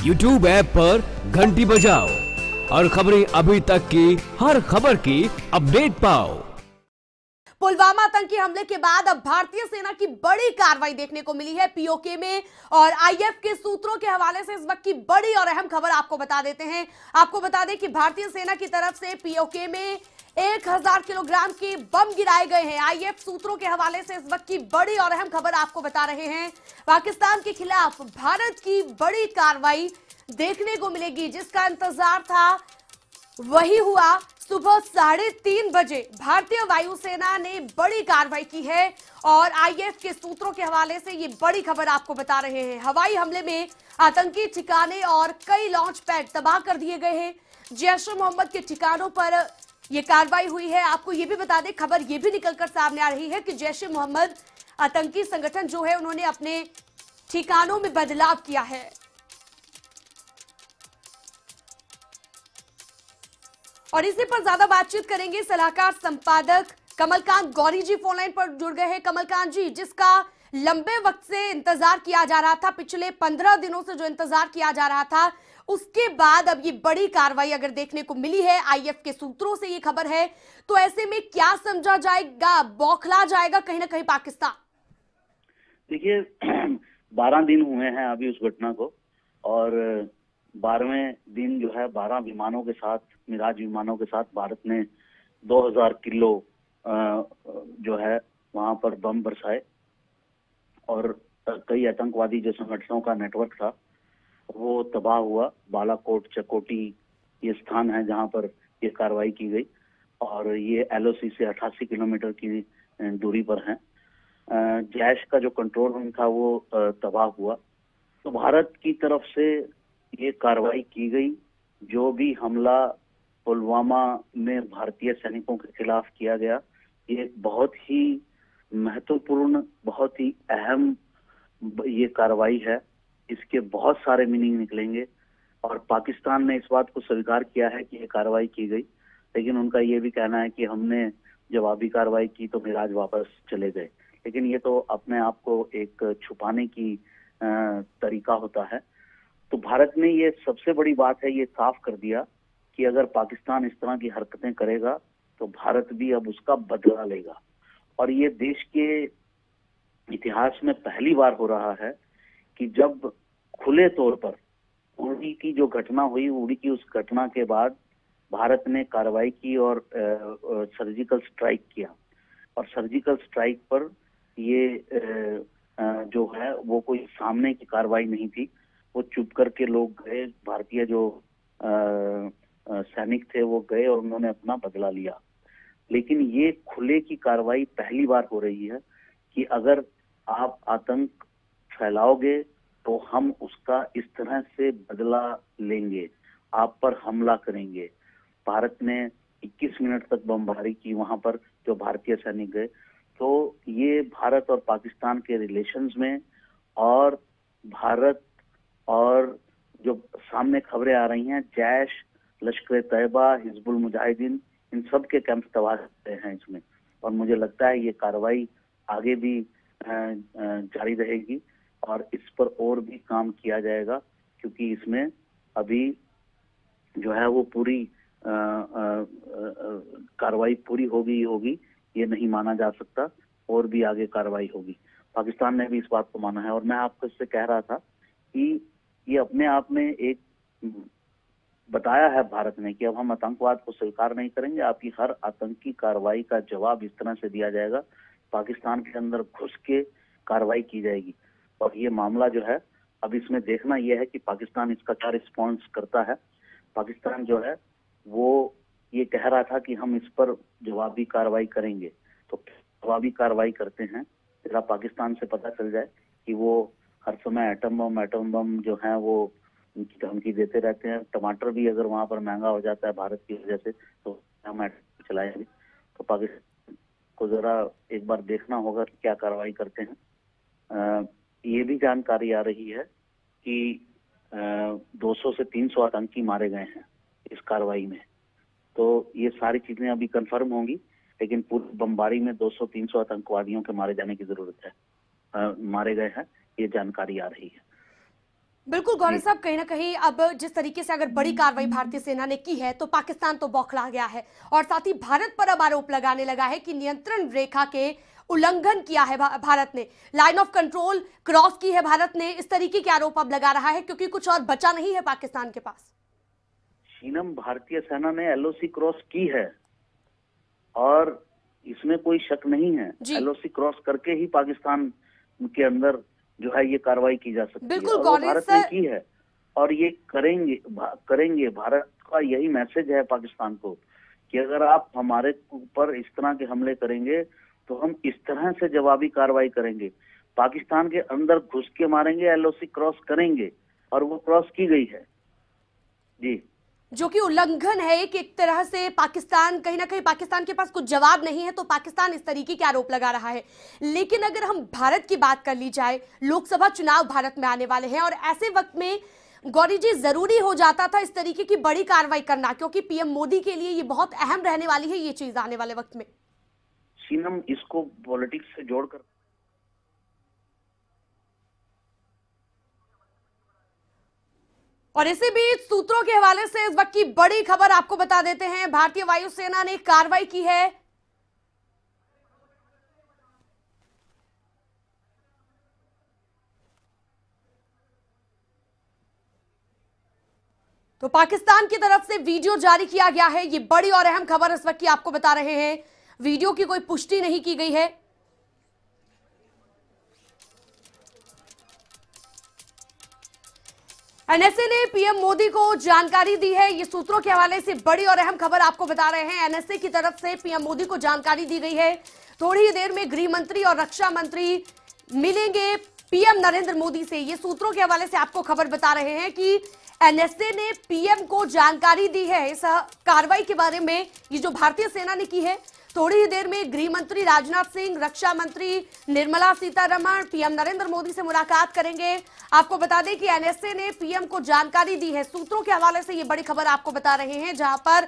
YouTube app पर घंटी बजाओ और खबरें अभी तक की हर खबर की अपडेट पाओ। पुलवामा आतंकी हमले के बाद अब भारतीय सेना की बड़ी कार्रवाई देखने को मिली है पीओके में, और आईएफ के सूत्रों के हवाले से इस वक्त की बड़ी और अहम खबर आपको बता देते हैं। आपको बता दें कि भारतीय सेना की तरफ से पीओके में 1000 किलोग्राम के बम गिराए गए हैं। आईएफ सूत्रों के हवाले से इस वक्त की बड़ी और अहम खबर आपको बता रहे हैं। पाकिस्तान के खिलाफ भारत की बड़ी कार्रवाई देखने को मिलेगी, जिसका इंतजार था वही हुआ। सुबह 3:30 बजे भारतीय वायुसेना ने बड़ी कार्रवाई की है, और आईएफ के सूत्रों के हवाले से ये बड़ी खबर आपको बता रहे हैं। हवाई हमले में आतंकी ठिकाने और कई लॉन्च पैड तबाह कर दिए गए हैं। जैश-ए-मोहम्मद के ठिकानों पर यह कार्रवाई हुई है। आपको ये भी बता दें, खबर ये भी निकलकर सामने आ रही है कि जैश-ए-मोहम्मद आतंकी संगठन जो है, उन्होंने अपने ठिकानों में बदलाव किया है। और इसी पर ज्यादा बातचीत करेंगे। सलाहकार संपादक कमलकांत गौरी जी फोनलाइन पर जुड़ गए हैं। कमलकांत जी, जिसका लंबे वक्त से इंतजार किया जा रहा था, पिछले 15 दिनों से जो इंतजार किया जा रहा था, उसके बाद अब ये बड़ी कार्रवाई अगर देखने को मिली है, आईएफ के सूत्रों से ये खबर है, तो ऐसे में क्या समझा जाएगा, बौखला जाएगा कहीं ना कहीं पाकिस्तान? देखिए 12 दिन हुए हैं अभी उस घटना को, और 12वें दिन जो है 12 विमानों के साथ, मिराज विमानों के साथ भारत ने 2000 किलो जो है वहां पर बम बरसाए, और कई आतंकवादी जो संगठनों का नेटवर्क था वो तबाह हुआ। बालाकोट, चकोटी ये स्थान है जहां पर ये कार्रवाई की गई, और ये एलओसी से 88 किलोमीटर की दूरी पर है। जैश का जो कंट्रोल रूम था वो तबाह हुआ। तो भारत की तरफ से ये कार्रवाई की गई। जो भी हमला पुलवामा में भारतीय सैनिकों के खिलाफ किया गया, ये बहुत ही महत्वपूर्ण, बहुत ही अहम ये कार्रवाई है। इसके बहुत सारे मीनिंग निकलेंगे, और पाकिस्तान ने इस बात को स्वीकार किया है कि ये कार्रवाई की गई, लेकिन उनका ये भी कहना है कि हमने जवाबी कार्रवाई की तो मिराज वापस चले गए। लेकिन ये तो अपने आप को एक छुपाने की तरीका होता है। तो भारत ने ये सबसे बड़ी बात है, ये साफ कर दिया कि अगर पाकिस्तान इस तरह की हरकतें करेगा तो भारत भी अब उसका बदला लेगा। और ये देश के इतिहास में पहली बार हो रहा है कि जब खुले तौर पर उड़ी की जो घटना हुई, उड़ी की उस घटना के बाद भारत ने कार्रवाई की और सर्जिकल स्ट्राइक किया। और सर्जिकल स्ट्राइक पर ये जो है वो कोई सामने की कार्रवाई नहीं थी, वो चुप करके लोग गए। भारतीय जो सैनिक थे वो गए और उन्होंने अपना बदला लिया। लेकिन ये खुले की कार्रवाई पहली बार हो रही है कि अगर आप आतंक फैलाओगे तो हम उसका इस तरह से बदला लेंगे, आप पर हमला करेंगे। भारत ने 21 मिनट तक बमबारी की वहां पर जो भारतीय सैनिक गए। तो ये भारत और पाकिस्तान के रिलेशंस में, और भारत और जो सामने खबरें आ रही हैं, जैश, लश्कर-ए-तैयबा, हिजबुल मुजाहिदीन, इन सब के कैंप तबाह हैं इसमें। और मुझे लगता है ये कार्रवाई आगे भी जारी रहेगी, और इस पर और भी काम किया जाएगा, क्योंकि इसमें अभी जो है वो पूरी कार्रवाई पूरी होगी ये नहीं माना जा सकता, और भी आगे कार्रवाई होगी। पाकिस्तान ने भी इस बात को माना है। और मैं आपको इससे कह रहा था कि ये अपने आप में एक बताया है भारत ने कि अब हम आतंकवाद को स्वीकार नहीं करेंगे, आपकी हर आतंकी कार्रवाई का जवाब इस तरह से दिया जाएगा, पाकिस्तान के अंदर घुस के कार्रवाई की जाएगी। और ये मामला जो है, अब इसमें देखना यह है कि पाकिस्तान इसका क्या रिस्पॉन्स करता है। पाकिस्तान जो है वो ये कह रहा था कि हम इस पर जवाबी कार्रवाई करेंगे, तो जवाबी कार्रवाई करते हैं। जरा पाकिस्तान से पता चल जाए कि वो हर समय एटम बम जो है वो उनकी धमकी देते रहते हैं। टमाटर भी अगर वहां पर महंगा हो जाता है भारत की वजह से, तो हम चलाएंगे। तो पाकिस्तान को जरा एक बार देखना होगा कि क्या कार्रवाई करते हैं। ये भी जानकारी आ रही है कि 200 से 300 आतंकी मारे गए हैं इस कार्रवाई में। तो ये सारी चीजें अभी कंफर्म होंगी, लेकिन पूरी बमबारी में 200-300 आतंकवादियों के मारे जाने की जरूरत है, मारे गए हैं, ये जानकारी आ रही है। बिल्कुल गौरव साहब, कहीं ना कहीं अब जिस तरीके से अगर बड़ी कार्रवाई भारतीय सेना ने की है तो पाकिस्तान तो बौखला गया है और साथ ही भारत पर अब आरोप लगाने लगा है कि नियंत्रण रेखा के उल्लंघन किया है भारत ने, लाइन ऑफ कंट्रोल क्रॉस की है भारत ने। इस तरीके के आरोप अब लगा रहा है क्योंकि कुछ और बचा नहीं है पाकिस्तान के पास। शीनम, भारतीय सेना ने एलओसी क्रॉस की है और इसमें कोई शक नहीं है। एलओसी क्रॉस करके ही पाकिस्तान के अंदर जो है ये कार्रवाई की जा सकती है और वो भारत ने की है और ये करेंगे। भारत का यही मैसेज है पाकिस्तान को कि अगर आप हमारे ऊपर इस तरह के हमले करेंगे तो हम इस तरह से जवाबी कार्रवाई करेंगे, पाकिस्तान के अंदर घुस के मारेंगे, एलओसी क्रॉस करेंगे और वो क्रॉस की गई है जी, जो कि उल्लंघन है कि एक तरह से पाकिस्तान, कहीं ना कहीं पाकिस्तान के पास कुछ जवाब नहीं है तो पाकिस्तान इस तरीके के आरोप लगा रहा है। लेकिन अगर हम भारत की बात कर ली जाए, लोकसभा चुनाव भारत में आने वाले हैं और ऐसे वक्त में गौरी जी जरूरी हो जाता था इस तरीके की बड़ी कार्रवाई करना, क्योंकि पीएम मोदी के लिए ये बहुत अहम रहने वाली है ये चीज आने वाले वक्त में। शीनम, इसको पॉलिटिक्स से जोड़कर और इसी बीच सूत्रों के हवाले से इस वक्त की बड़ी खबर आपको बता देते हैं। भारतीय वायुसेना ने कार्रवाई की है तो पाकिस्तान की तरफ से वीडियो जारी किया गया है। ये बड़ी और अहम खबर इस वक्त की आपको बता रहे हैं। वीडियो की कोई पुष्टि नहीं की गई है। एनएसए ने पीएम मोदी को जानकारी दी है। ये सूत्रों के हवाले से बड़ी और अहम खबर आपको बता रहे हैं। एनएसए की तरफ से पीएम मोदी को जानकारी दी गई है। थोड़ी ही देर में गृह मंत्री और रक्षा मंत्री मिलेंगे पीएम नरेंद्र मोदी से। ये सूत्रों के हवाले से आपको खबर बता रहे हैं कि एनएसए ने पीएम को जानकारी दी है इस कार्रवाई के बारे में, ये जो भारतीय सेना ने की है। थोड़ी ही देर में गृह मंत्री राजनाथ सिंह, रक्षा मंत्री निर्मला सीतारमण पीएम नरेंद्र मोदी से मुलाकात करेंगे। आपको बता दें कि एनएसए ने पीएम को जानकारी दी है। सूत्रों के हवाले से ये बड़ी खबर आपको बता रहे हैं, जहां पर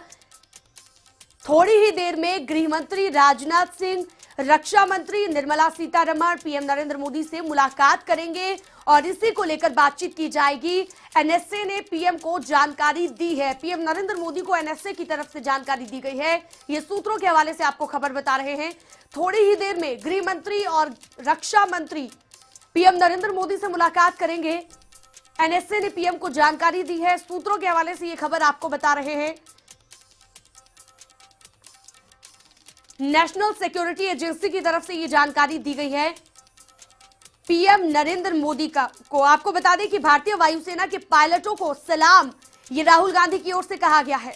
थोड़ी ही देर में गृह मंत्री राजनाथ सिंह, रक्षा मंत्री निर्मला सीतारमण पीएम नरेंद्र मोदी से मुलाकात करेंगे और इसी को लेकर बातचीत की जाएगी। एनएसए ने पीएम को जानकारी दी है। पीएम नरेंद्र मोदी को एनएसए की तरफ से जानकारी दी गई है। ये सूत्रों के हवाले से आपको खबर बता रहे हैं। थोड़ी ही देर में गृह मंत्री और रक्षा मंत्री पीएम नरेंद्र मोदी से मुलाकात करेंगे। एनएसए ने पीएम को जानकारी दी है। सूत्रों के हवाले से ये खबर आपको बता रहे हैं। नेशनल सिक्योरिटी एजेंसी की तरफ से ये जानकारी दी गई है पीएम नरेंद्र मोदी को। आपको बता दें कि भारतीय वायुसेना के पायलटों को सलाम, ये राहुल गांधी की ओर से कहा गया है।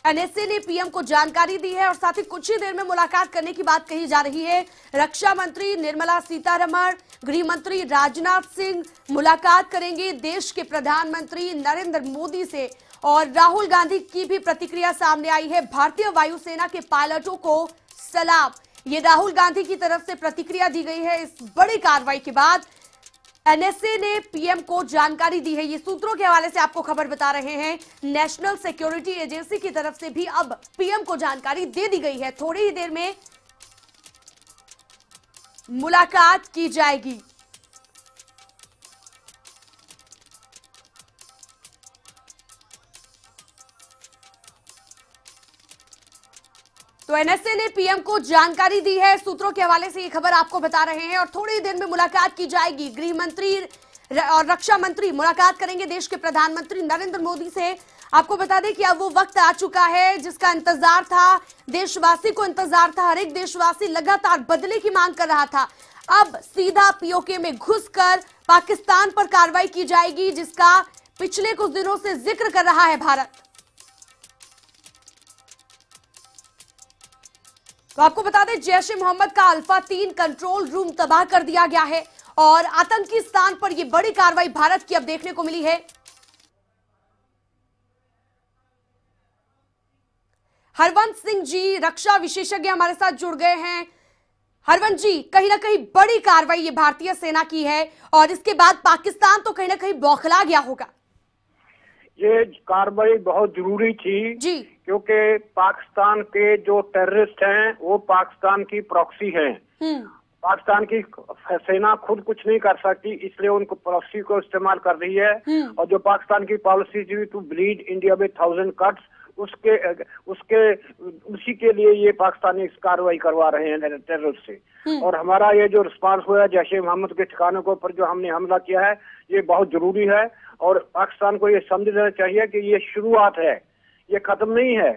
एनएसए ने पीएम को जानकारी दी है और साथ ही कुछ ही देर में मुलाकात करने की बात कही जा रही है। रक्षा मंत्री निर्मला सीतारमण, गृह मंत्री राजनाथ सिंह मुलाकात करेंगे देश के प्रधानमंत्री नरेंद्र मोदी से। और राहुल गांधी की भी प्रतिक्रिया सामने आई है। भारतीय वायुसेना के पायलटों को सलाम, ये राहुल गांधी की तरफ से प्रतिक्रिया दी गई है। इस बड़ी कार्रवाई के बाद एनएसए ने पीएम को जानकारी दी है। ये सूत्रों के हवाले से आपको खबर बता रहे हैं। नेशनल सिक्योरिटी एजेंसी की तरफ से भी अब पीएम को जानकारी दे दी गई है। थोड़ी ही देर में मुलाकात की जाएगी। तो एनएसए ने पीएम को जानकारी दी है। सूत्रों के हवाले से ये खबर आपको बता रहे हैं और थोड़ी देर में मुलाकात की जाएगी। गृह मंत्री और रक्षा मंत्री मुलाकात करेंगे देश के प्रधानमंत्री नरेंद्र मोदी से। आपको बता दें कि अब वो वक्त आ चुका है जिसका इंतजार था, देशवासी को इंतजार था। हर एक देशवासी लगातार बदले की मांग कर रहा था। अब सीधा पीओके में घुसकर पाकिस्तान पर कार्रवाई की जाएगी, जिसका पिछले कुछ दिनों से जिक्र कर रहा है भारत। तो आपको बता दें, जैश ए मोहम्मद का अल्फा 3 कंट्रोल रूम तबाह कर दिया गया है और आतंकी स्थान पर यह बड़ी कार्रवाई भारत की अब देखने को मिली है। हरवंत सिंह जी, रक्षा विशेषज्ञ, हमारे साथ जुड़ गए हैं। हरवंत जी, कहीं ना कहीं बड़ी कार्रवाई ये भारतीय सेना की है और इसके बाद पाकिस्तान तो कहीं ना कहीं बौखला गया होगा। ये कार्रवाई बहुत जरूरी थी जी, क्योंकि पाकिस्तान के जो टेररिस्ट हैं वो पाकिस्तान की प्रॉक्सी हैं पाकिस्तान की सेना खुद कुछ नहीं कर सकती, इसलिए उनको प्रॉक्सी को इस्तेमाल कर रही है। और जो पाकिस्तान की पॉलिसी थी to bleed India with 1000 cuts, उसी के लिए ये पाकिस्तानी इस कार्रवाई करवा रहे हैं टेररिस्ट से। और हमारा ये जो रिस्पांस हुआ है जैश ए मोहम्मद के ठिकानों के ऊपर जो हमने हमला किया है, ये बहुत जरूरी है। और पाकिस्तान को ये समझ लेना चाहिए कि ये शुरुआत है, ये खत्म नहीं है।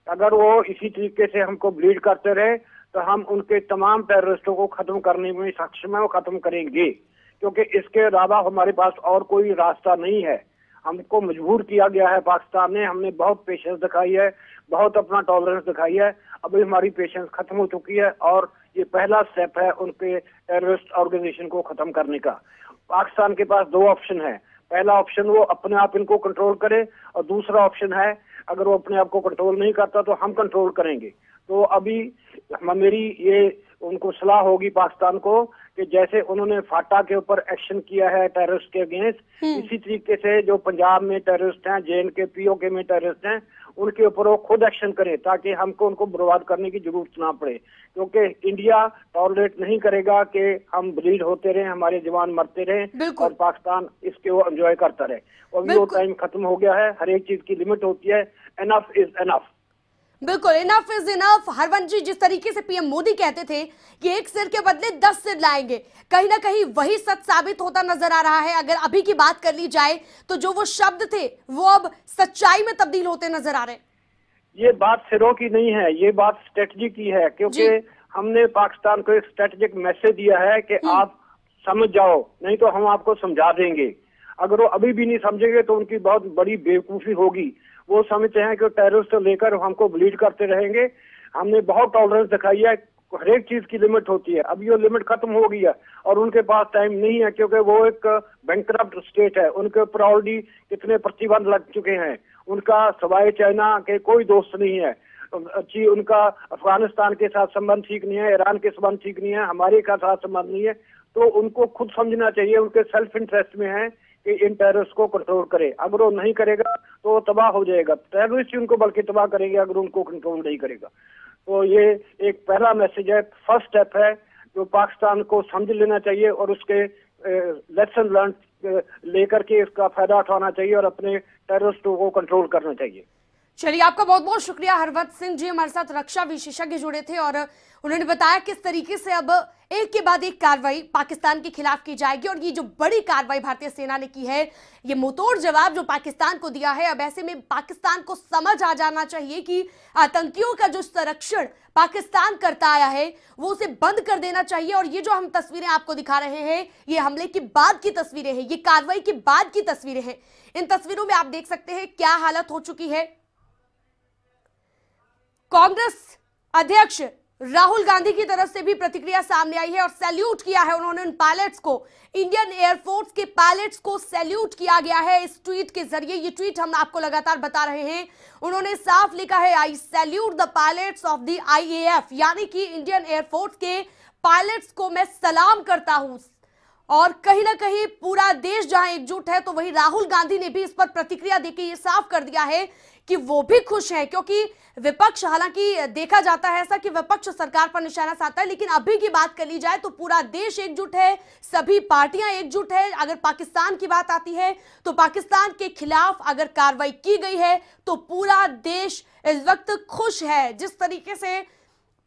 अगर वो इसी तरीके से हमको ब्लीड करते रहे तो हम उनके तमाम टेररिस्टों को खत्म करने में सक्षम है, वो खत्म करेंगे, क्योंकि इसके अलावा हमारे पास और कोई रास्ता नहीं है। हमको मजबूर किया गया है पाकिस्तान ने, हमने बहुत पेशेंस दिखाई है, बहुत अपना टॉलरेंस दिखाई है। अभी हमारी पेशेंस खत्म हो चुकी है और ये पहला स्टेप है उनके टेररिस्ट ऑर्गेनाइजेशन को खत्म करने का। पाकिस्तान के पास 2 ऑप्शन है। पहला ऑप्शन वो अपने आप इनको कंट्रोल करे, और दूसरा ऑप्शन है अगर वो अपने आप को कंट्रोल नहीं करता तो हम कंट्रोल करेंगे। तो अभी मेरी ये उनको सलाह होगी पाकिस्तान को कि जैसे उन्होंने फाटा के ऊपर एक्शन किया है टेररिस्ट के अगेंस्ट, इसी तरीके से जो पंजाब में टेररिस्ट हैं, JNK POK में टेररिस्ट हैं, उनके ऊपर वो खुद एक्शन करे, ताकि हमको उनको बर्बाद करने की जरूरत ना पड़े। क्योंकि इंडिया टॉलरेट नहीं करेगा कि हम ब्लीड होते रहे, हमारे जवान मरते रहे और पाकिस्तान इसके वो एंजॉय करता रहे। और वो टाइम खत्म हो गया है, हर एक चीज की लिमिट होती है। Enough is enough. बिल्कुल, इनफ इज इनफ। हरवंश जी, जिस तरीके से पीएम मोदी कहते थे कि एक सिर के बदले 10 सिर लाएंगे, कहीं ना कहीं वही सच साबित होता नजर आ रहा है। अगर अभी की बात कर ली जाए तो जो वो शब्द थे वो अब सच्चाई में तब्दील होते नजर आ रहे हैं। ये बात सिरों की नहीं है, ये बात स्ट्रेटजी की है, क्योंकि हमने पाकिस्तान को एक स्ट्रेटेजिक मैसेज दिया है कि आप समझ जाओ, नहीं तो हम आपको समझा देंगे। अगर वो अभी भी नहीं समझेंगे तो उनकी बहुत बड़ी बेवकूफी होगी। वो समझते हैं कि टेररिस्ट लेकर हमको ब्लीड करते रहेंगे। हमने बहुत टॉलरेंस दिखाई है, हर एक चीज की लिमिट होती है। अब ये लिमिट खत्म हो गई है और उनके पास टाइम नहीं है, क्योंकि वो एक बैंकरप्ट स्टेट है। उनके ऊपर ऑलरेडी कितने प्रतिबंध लग चुके हैं। उनका सवाए चाइना के कोई दोस्त नहीं है। अच्छी उनका अफगानिस्तान के साथ संबंध ठीक नहीं है, ईरान के संबंध ठीक नहीं है, हमारे का साथ संबंध नहीं है। तो उनको खुद समझना चाहिए, उनके सेल्फ इंटरेस्ट में है कि इन टेररिस्ट को कंट्रोल करे। अगर वो नहीं करेगा तो वो तबाह हो जाएगा। टेररिस्ट उनको बल्कि तबाह करेंगे अगर उनको कंट्रोल नहीं करेगा। तो ये एक पहला मैसेज है, फर्स्ट स्टेप है जो पाकिस्तान को समझ लेना चाहिए और उसके लेसन लर्न लेकर के इसका फायदा उठाना चाहिए और अपने टेररिस्टों को कंट्रोल करना चाहिए। चलिए, आपका बहुत बहुत शुक्रिया। हरवंश सिंह जी हमारे साथ रक्षा विशेषज्ञ जुड़े थे और उन्होंने बताया किस तरीके से अब एक के बाद एक कार्रवाई पाकिस्तान के खिलाफ की जाएगी। और ये जो बड़ी कार्रवाई भारतीय सेना ने की है, ये मुंहतोड़ जवाब जो पाकिस्तान को दिया है, अब ऐसे में पाकिस्तान को समझ आ जाना चाहिए कि आतंकियों का जो संरक्षण पाकिस्तान करता आया है वो उसे बंद कर देना चाहिए। और ये जो हम तस्वीरें आपको दिखा रहे हैं, ये हमले के बाद की तस्वीरें हैं, ये कार्रवाई के बाद की तस्वीरें हैं। इन तस्वीरों में आप देख सकते हैं क्या हालत हो चुकी है। कांग्रेस अध्यक्ष राहुल गांधी की तरफ से भी प्रतिक्रिया सामने आई है और सैल्यूट किया है उन्होंने उन पायलट्स को। इंडियन एयरफोर्स के पायलट्स को सैल्यूट किया गया है इस ट्वीट के जरिए। ये ट्वीट हम आपको लगातार बता रहे हैं। उन्होंने साफ लिखा है, आई salute the pilots of the IAF, यानी कि इंडियन एयरफोर्स के पायलट्स को मैं सलाम करता हूं। और कहीं ना कहीं पूरा देश जहां एकजुट है, तो वहीं राहुल गांधी ने भी इस पर प्रतिक्रिया देकर यह साफ कर दिया है कि वो भी खुश हैं, क्योंकि विपक्ष, हालांकि देखा जाता है ऐसा कि विपक्ष सरकार पर निशाना साधता है, लेकिन अभी की बात कर ली जाए तो पूरा देश एकजुट है, सभी पार्टियां एकजुट है। अगर पाकिस्तान की बात आती है तो पाकिस्तान के खिलाफ अगर कार्रवाई की गई है तो पूरा देश इस वक्त खुश है। जिस तरीके से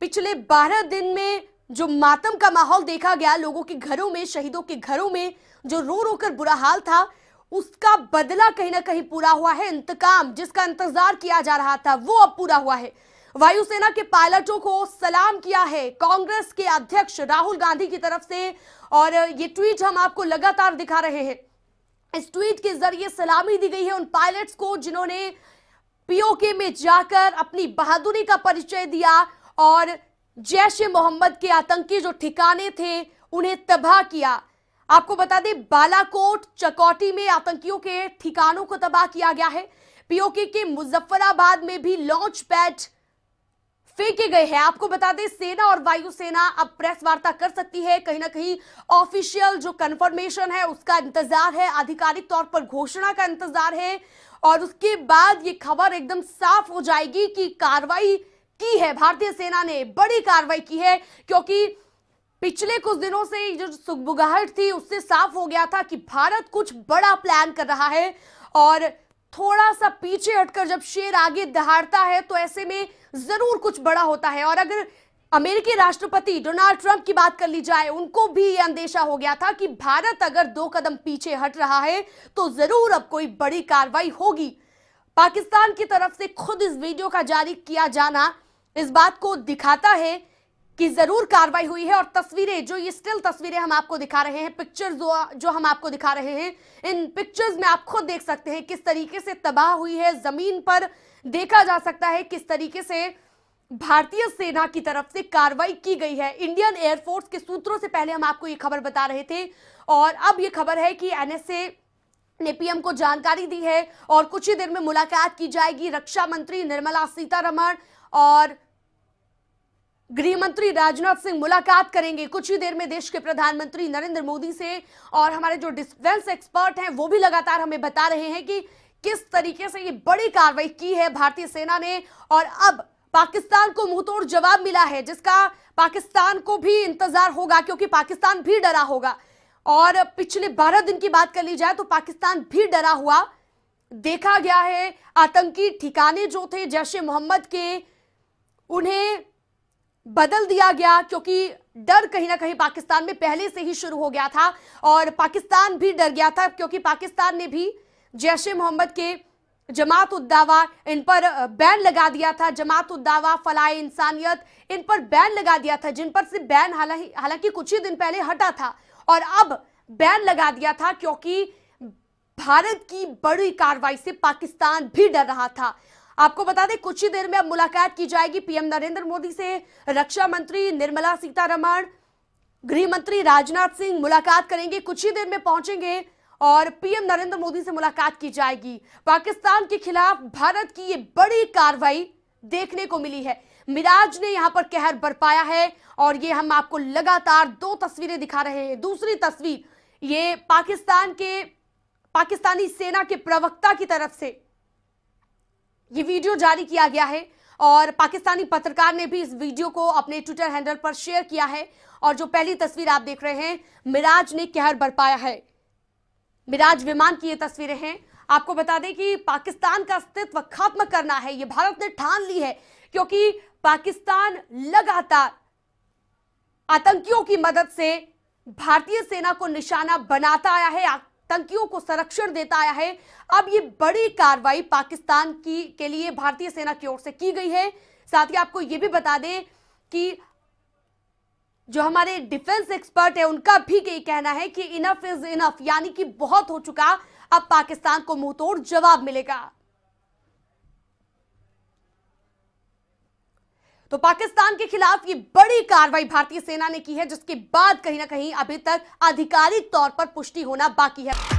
पिछले 12 दिन में जो मातम का माहौल देखा गया, लोगों के घरों में, शहीदों के घरों में जो रो रो कर बुरा हाल था, उसका बदला कहीं ना कहीं पूरा हुआ है। इंतकाम जिसका इंतजार किया जा रहा था वो अब पूरा हुआ है। वायुसेना के पायलटों को सलाम किया है कांग्रेस के अध्यक्ष राहुल गांधी की तरफ से। और ये ट्वीट हम आपको लगातार दिखा रहे हैं। इस ट्वीट के जरिए सलामी दी गई है उन पायलट्स को जिन्होंने POK में जाकर अपनी बहादुरी का परिचय दिया और जैश ए मोहम्मद के आतंकी जो ठिकाने थे उन्हें तबाह किया। आपको बता दें, बालाकोट, चकौटी में आतंकियों के ठिकानों को तबाह किया गया है। POK के मुजफ्फराबाद में भी लॉन्च पैड फेंके गए हैं। आपको बता दें, सेना और वायुसेना अब प्रेस वार्ता कर सकती है। कहीं ना कहीं ऑफिशियल जो कंफर्मेशन है उसका इंतजार है, आधिकारिक तौर पर घोषणा का इंतजार है और उसके बाद ये खबर एकदम साफ हो जाएगी कि कार्रवाई की है भारतीय सेना ने, बड़ी कार्रवाई की है। क्योंकि पिछले कुछ दिनों से जो सुगबुगाहट थी उससे साफ हो गया था कि भारत कुछ बड़ा प्लान कर रहा है और थोड़ा सा पीछे हटकर जब शेर आगे दहाड़ता है तो ऐसे में जरूर कुछ बड़ा होता है। और अगर अमेरिकी राष्ट्रपति डोनाल्ड ट्रंप की बात कर ली जाए, उनको भी यह अंदेशा हो गया था कि भारत अगर 2 कदम पीछे हट रहा है तो जरूर अब कोई बड़ी कार्रवाई होगी। पाकिस्तान की तरफ से खुद इस वीडियो का जारी किया जाना इस बात को दिखाता है कि जरूर कार्रवाई हुई है। और तस्वीरें, जो ये स्टिल तस्वीरें हम आपको दिखा रहे हैं, पिक्चर्स जो हम आपको दिखा रहे हैं, इन पिक्चर्स में आप खुद देख सकते हैं किस तरीके से तबाह हुई है जमीन पर। देखा जा सकता है किस तरीके से भारतीय सेना की तरफ से कार्रवाई की गई है। इंडियन एयरफोर्स के सूत्रों से पहले हम आपको ये खबर बता रहे थे और अब ये खबर है कि एनएसए ने पीएम को जानकारी दी है और कुछ ही देर में मुलाकात की जाएगी। रक्षा मंत्री निर्मला सीतारमण और गृह मंत्री राजनाथ सिंह मुलाकात करेंगे कुछ ही देर में देश के प्रधानमंत्री नरेंद्र मोदी से। और हमारे जो डिफेंस एक्सपर्ट हैं वो भी लगातार हमें बता रहे हैं कि किस तरीके से ये बड़ी कार्रवाई की है भारतीय सेना ने और अब पाकिस्तान को मुंहतोड़ जवाब मिला है, जिसका पाकिस्तान को भी इंतजार होगा क्योंकि पाकिस्तान भी डरा होगा। और पिछले 12 दिन की बात कर ली जाए तो पाकिस्तान भी डरा हुआ देखा गया है। आतंकी ठिकाने जो थे जैश ए मोहम्मद के, उन्हें बदल दिया गया क्योंकि डर कहीं ना कहीं पाकिस्तान में पहले से ही शुरू हो गया था और पाकिस्तान भी डर गया था क्योंकि पाकिस्तान ने भी जैश ए मोहम्मद के जमात उद दावा, इन पर बैन लगा दिया था। जमात उद दावा, फलाए इंसानियत, इन पर बैन लगा दिया था, जिन पर से बैन हालांकि कुछ ही दिन पहले हटा था और अब बैन लगा दिया था क्योंकि भारत की बड़ी कार्रवाई से पाकिस्तान भी डर रहा था। आपको बता दें कुछ ही देर में अब मुलाकात की जाएगी पीएम नरेंद्र मोदी से। रक्षा मंत्री निर्मला सीतारमण, गृह मंत्री राजनाथ सिंह मुलाकात करेंगे, कुछ ही देर में पहुंचेंगे और पीएम नरेंद्र मोदी से मुलाकात की जाएगी। पाकिस्तान के खिलाफ भारत की ये बड़ी कार्रवाई देखने को मिली है। मिराज ने यहां पर कहर बरपाया है और ये हम आपको लगातार 2 तस्वीरें दिखा रहे हैं। दूसरी तस्वीर ये पाकिस्तानी सेना के प्रवक्ता की तरफ से ये वीडियो जारी किया गया है और पाकिस्तानी पत्रकार ने भी इस वीडियो को अपने ट्विटर हैंडल पर शेयर किया है। और जो पहली तस्वीर आप देख रहे हैं, मिराज ने कहर बरपाया है। मिराज विमान की ये तस्वीरें हैं। आपको बता दें कि पाकिस्तान का अस्तित्व खत्म करना है, ये भारत ने ठान ली है क्योंकि पाकिस्तान लगातार आतंकियों की मदद से भारतीय सेना को निशाना बनाता आया है, आतंकियों को संरक्षण देता आया है। अब ये बड़ी कार्रवाई पाकिस्तान के लिए भारतीय सेना की ओर से की गई है। साथ ही आपको ये भी बता दें कि जो हमारे डिफेंस एक्सपर्ट है उनका भी यही कहना है कि इनफ इज इनफ, यानी कि बहुत हो चुका, अब पाकिस्तान को मुंहतोड़ जवाब मिलेगा। तो पाकिस्तान के खिलाफ ये बड़ी कार्रवाई भारतीय सेना ने की है, जिसके बाद कहीं ना कहीं अभी तक आधिकारिक तौर पर पुष्टि होना बाकी है।